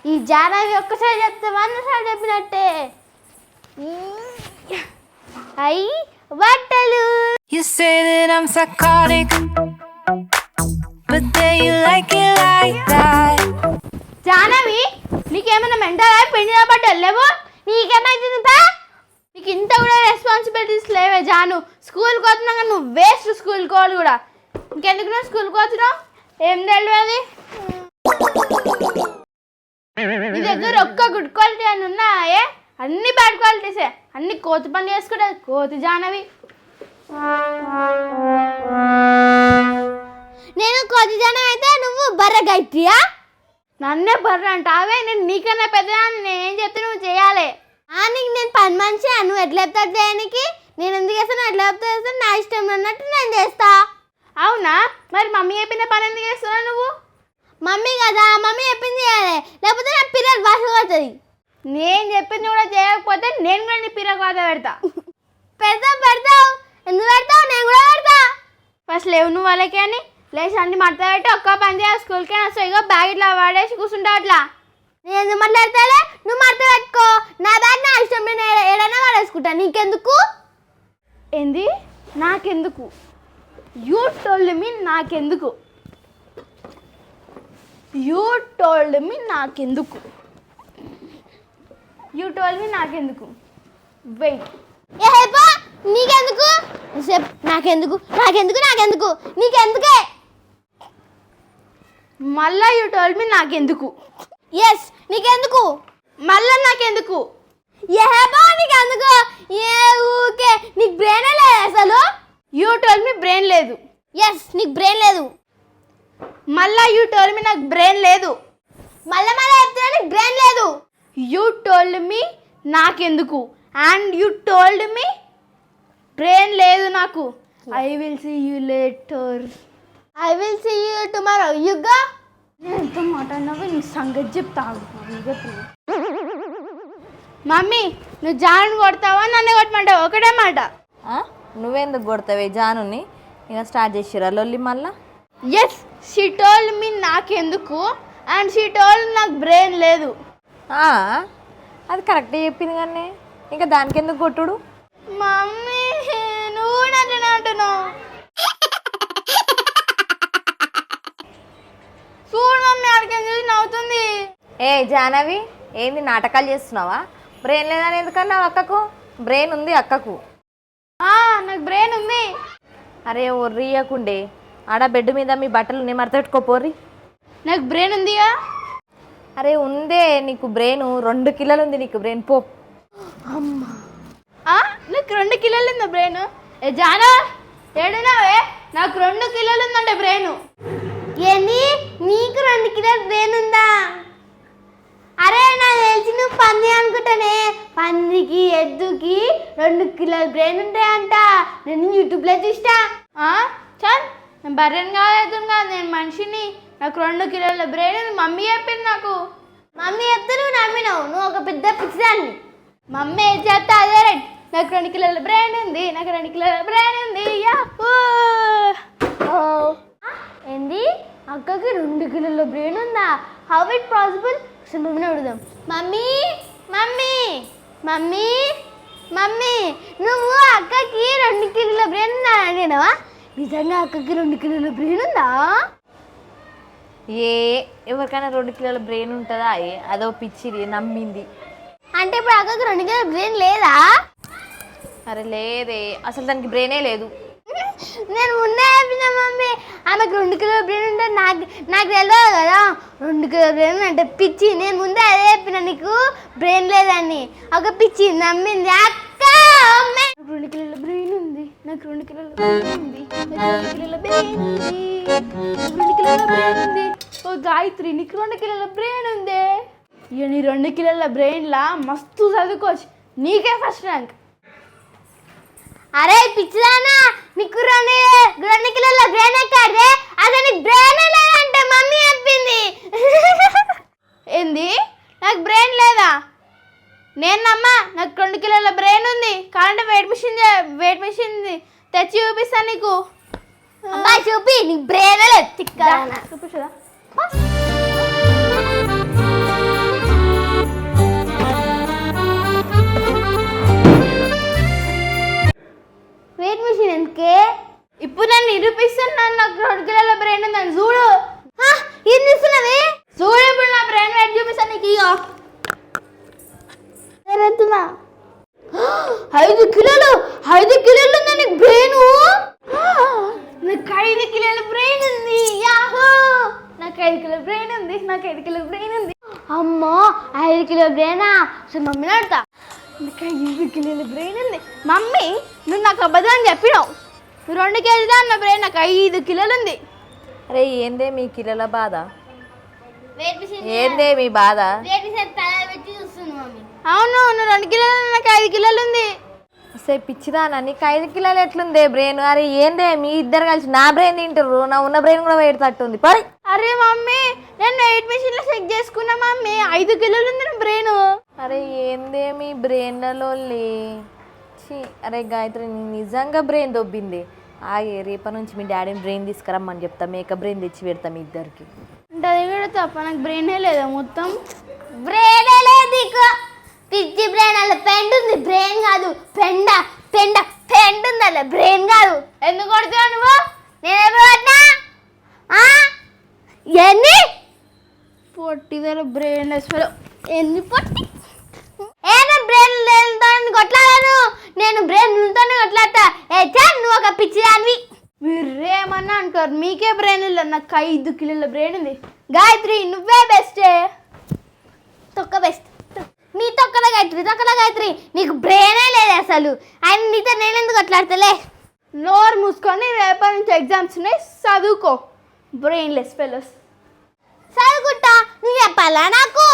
ఈ జానవి ఒక్కసారి చెప్తే 100 సార్లు చెప్పినట్టే. అయ్యి బట్టలు. You say that I'm psychotic, but then you like it like that. Jahnavi నీకేమైనా మెంటల్ పెండిన బట్టలు లేవు? నీకేమైతుందా? నీకు ఇంత కూడా రెస్పాన్సిబిలిటీస్ లేవే జాను. స్కూల్కి వస్తున్నాగా నువ్వు వేస్ట్. స్కూల్కి పోవాలి కూడా. ఇంకెందుకు నువ్వు స్కూల్కి వచ్చినావు? ఏం తెలియదు. నీ దగ్గర ఒక్క గుడ్ క్వాలిటీ అని ఉన్నాయే? అన్ని బ్యాడ్ క్వాలిటీసే. అన్ని కోతి పని చేసుకుంటే కోతి జానవి. నేను కోతి జానవి అయితే నువ్వు బర్రె గైత్రియా? నన్నే బర్రె అంటావే? నేను నీకన్నా పెద్దదా? నేనేం చెప్తే నువ్వు చేయాలి. నీకు నేను పని మనిషి. నువ్వు ఎట్లా చెప్తావు చేయడానికి? నేను ఎందుకు చేస్తాను? ఎట్లా చెప్తా? నా ఇష్టం అన్నట్టు నేను చేస్తా. అవునా? మరి మమ్మీ చెప్పిన పని ఎందుకు చేస్తున్నావు నువ్వు? మమ్మీ కదా, మమ్మీ చెప్పింది చేయాలి. లేకపోతే నా పిల్లలు భాష పడుతుంది. నేను చెప్పింది కూడా చేయకపోతే నేను కూడా నీ పిల్లలు బాధ పెడతా. పెడతావు. ఎందుకు పెడతావు? నేను కూడా పెడతా. ఫస్ట్ లేవు నువ్వు వాళ్ళకి అని లేచి అన్ని మడత పెట్టి ఒక్క పని చేయాలి. స్కూల్కి వస్తావు. ఇగో బ్యాగ్ ఇట్లా వాడేసి కూర్చుంటావు. అట్లా నేను ఎందుకు మాట్లాడతాలే? నువ్వు మడత పెట్టుకో. నా బ్యాగ్ నా ఇష్టం. నేను ఏడైనా వాడేసుకుంటా. నీకెందుకు? ఏంది నాకెందుకు? యూ టోల్డ్ మీ నాకెందుకు? యూ టోల్డ్ మీ నాకెందుకు? యూ టోల్డ్ మీ నాకెందుకు? వెయిట్. నీకెందుకు? నాకెందుకు నాకెందుకు నాకెందుకు నీకెందుకే? మళ్ళా యూ టోల్డ్ మీ నాకెందుకు? ఎస్ నీకెందుకు? మళ్ళా నాకెందుకు? నీకెందుకు? ఊకే నీకు బ్రెయిన్ లేదు అసలు. యూ టోల్డ్ మీ బ్రెయిన్ లేదు. ఎస్ నీకు బ్రెయిన్ లేదు. మళ్ళా యూ టోల్డ్ మీ నాకు బ్రెయిన్ లేదు. మళ్ళా చెప్తున్నా నీకు బ్రెయిన్ లేదు. యూ టోల్డ్ మీ నాకెందుకు and you told me brain లేదు నాకు. I will see you later. I will see you tomorrow. యుగా నేను ఎంత మాట్లాడినావో నీకు సంగతి చెప్తాను. మమ్మీ నువ్వు జాను కొడతావా నన్ను కొట్టమంటావు? ఒకటే మాట. నువ్వెందుకు కొడతావే జానుని? ఇక స్టార్ట్ చేసిరా లొల్లి మళ్ళా? ఎస్ షీ టోల్డ్ మీ నాకెందుకు అండ్ షీ టోల్డ్ నాకు బ్రెయిన్ లేదు. అది కరెక్టే చెప్పింది కానీ ఇంకా దానికి ఎందుకు కొట్టుడు? మమ్మీ నువ్వు నన్ను అంటున్నావు. చూడు మమ్మీ అడిగి చూసి నవ్వుతుంది. ఏ జానవి ఏంది నాటకాలు చేస్తున్నావా? బ్రెయిన్ లేదని ఎందుకన్నావు అక్కకు? బ్రెయిన్ ఉంది అక్కకు. నాకు బ్రెయిన్ ఉంది. అరే ఒర్రియకుండే ఆడ బెడ్ మీద మీ బట్టలు మడత పెట్టుకోపోర్రి. నాకు బ్రెయిన్ ఉందిగా. అరే ఉందే నీకు బ్రెయిన్. 2 కిలోలు ఉంది నీకు బ్రెయిన్. పో. అమ్మా నాకు 2 కిలోలు ఉందా బ్రెయిన్? ఏ జానా ఏడున్నావే? నాకు 2 కిలోలు ఉందంటే బ్రెయిన్. ఏంది నీకు 2 కిలోల బ్రెయిన్ ఉందా? అరే నాకు తెలిసి నువ్వు పంది అనుకుంటానే. పందికి ఎద్దుకి 2 కిలోల బ్రెయిన్ ఉంటాయంట. నేను యూట్యూబ్లో చూస్తా. చల్ నేను బర్రెని కాదు నేను మనిషిని. నాకు 2 కిలోల బ్రెయిన్ ఉంది. మమ్మీ చెప్పింది నాకు. మమ్మీ చెప్తే నువ్వు నమ్మినావు. నువ్వు ఒక పెద్ద పిచ్చిదాన్ని. మమ్మీ ఏం చేస్తా అదే రైట్. నాకు 2 కిలోల బ్రెయిన్ ఉంది. నాకు 2 కిలోల బ్రెయిన్ ఉంది. ఏంది అక్కకి 2 కిలోల బ్రెయిన్ ఉందా? How it possible? అసలు మమ్మీని అడుగుదాం. మమ్మీ మమ్మీ మమ్మీ మమ్మీ నువ్వు అక్కకి 2 కిలోల బ్రెయిన్ ఉందా అడిగినావా? నిజంగా అక్కకి 2 కిలోల బ్రెయిన్ ఉందా? ఎవరికైనా 2 కిలోల బ్రెయిన్ ఉంటుందా? అదో పిచ్చిది నమ్మింది. అంటే ఇప్పుడు అక్కకి 2 కిలోల బ్రెయిన్ లేదా? అరే లేదే అసలు దానికి బ్రెయినే లేదు. నేను ముందే చెప్పిన మమ్మీ ఆమెకు 2 కిలోల బ్రెయిన్ ఉంటే నాకు తెలియదు కదా. 2 కిలోల బ్రెయిన్ అంటే పిచ్చి. నేను ముందే అదే చెప్పిన నీకు బ్రెయిన్ లేదని. ఒక పిచ్చి నమ్మింది. అక్క 2 కిలోల బ్రెయిన్ ఉంది. నాకు 2 కిలోల బ్రెయిన్ ఉంది. 2 కిలోల బ్రెయిన్ ఉంది. 2 కిలోల బ్రెయిన్ ఉంది. ఓ గాయత్రి నీకు 2 కిలోల బ్రెయిన్ ఉంది. ఇక నీ 2 కిలోల బ్రెయిన్లా మస్తు చదువుకోవచ్చు. నీకే ఫస్ట్ ర్యాంక్. అరే పిచ్చిదానా నీకు 2 కిలోల బ్రెయిన్ ఎక్కడే? అసలు నీకు బ్రెయిన్ లేదంటే మమ్మీ చెప్పింది. ఏంది నాకు బ్రెయిన్ లేదా? నేను నమ్మా. నాకు 2 కిలోల బ్రెయిన్ ఉంది. కావాలంటే వెయిట్ మిషన్ తెచ్చి చూపిస్తాను నీకు. అబ్బాయి చూపి నీకు బ్రెయిన్ లేదు. చూపించదా? అమ్మో 5 కిలో బ్రెయినా అసలు మమ్మీని అడతా నాకు 5 కిలోల బ్రెయిన్ ఉంది మమ్మీ నువ్వు నాకు అబద్ధం చెప్పినావు నువ్వు 2 కేజీలు అన్న బ్రెయిన్ నాకు 5 కిలోలు ఉంది అరే ఏందే మీ కిలోల బాధ ఏందే మీ బాధ అవును నువ్వు 2 కిలోలు నాకు 5 కిలోలు ఉంది సే పిచ్చిదానా నీకు 5 కిలోలు ఎట్లుందే బ్రెయిన్? అరే ఏందే మీ ఇద్దరు కలిసి నా బ్రెయిన్ తింటారు, నా ఉన్న బ్రెయిన్ కూడా వేడతట్టుంది పరి. అరే మమ్మీ నేను వెయిట్ మెషిన్లో చెక్ చేసుకున్నా మమ్మీ 5 కిలోలు ఉంది నా బ్రెయిన్ అరే ఏందే మీ బ్రెయిన్లలో అరే గాయత్రి నిజంగా బ్రెయిన్ దొబ్బింది. ఆగే రేపటి నుంచి మీ డాడీని బ్రెయిన్ తీసుకురమ్మని చెప్తా, మేక బ్రెయిన్ తెచ్చి పెడతా మీ ఇద్దరికి. అంటే అది కూడా తప్ప నాకు బ్రెయినే లేదా మొత్తం బ్రెయినే లేదు ఇక పిచ్చి బ్రెయిన్ అలా పెండ్ ఉంది బ్రెయిన్ కాదు పెండ పెండ పెండ్ ఉంది అలా బ్రెయిన్ కాదు ఎందుకు కొడుతున్నావు నువ్వు నేను ఎప్పుడు కొట్టినా ఎన్ని పొట్టిదల బ్రెయిన్ ఎన్ని పొట్టి ఏదో బ్రెయిన్ లేనితో కొట్లాడాను నేను బ్రెయిన్ తోనే కొట్లాడతా నువ్వు ఒక పిచ్చి దానివి మీరేమన్నా అంటారు మీకే బ్రెయిన్ లేదు నాకు 5 కిలోల బ్రెయిన్ ఉంది గాయత్రి నువ్వే బెస్టే తొక్క బెస్ట్ నీ తొక్కల గాయత్రి నీకు బ్రెయినే లేదు అసలు ఆయన నీతో నేను ఎందుకు కొట్లాడతలే నోరు మూసుకొని రేపటి నుంచి ఎగ్జామ్స్ ఉన్నాయి చదువుకో బ్రెయిన్లెస్ ఫెలోస్ చదువుకుంటా నువ్వు చెప్పాలా నాకు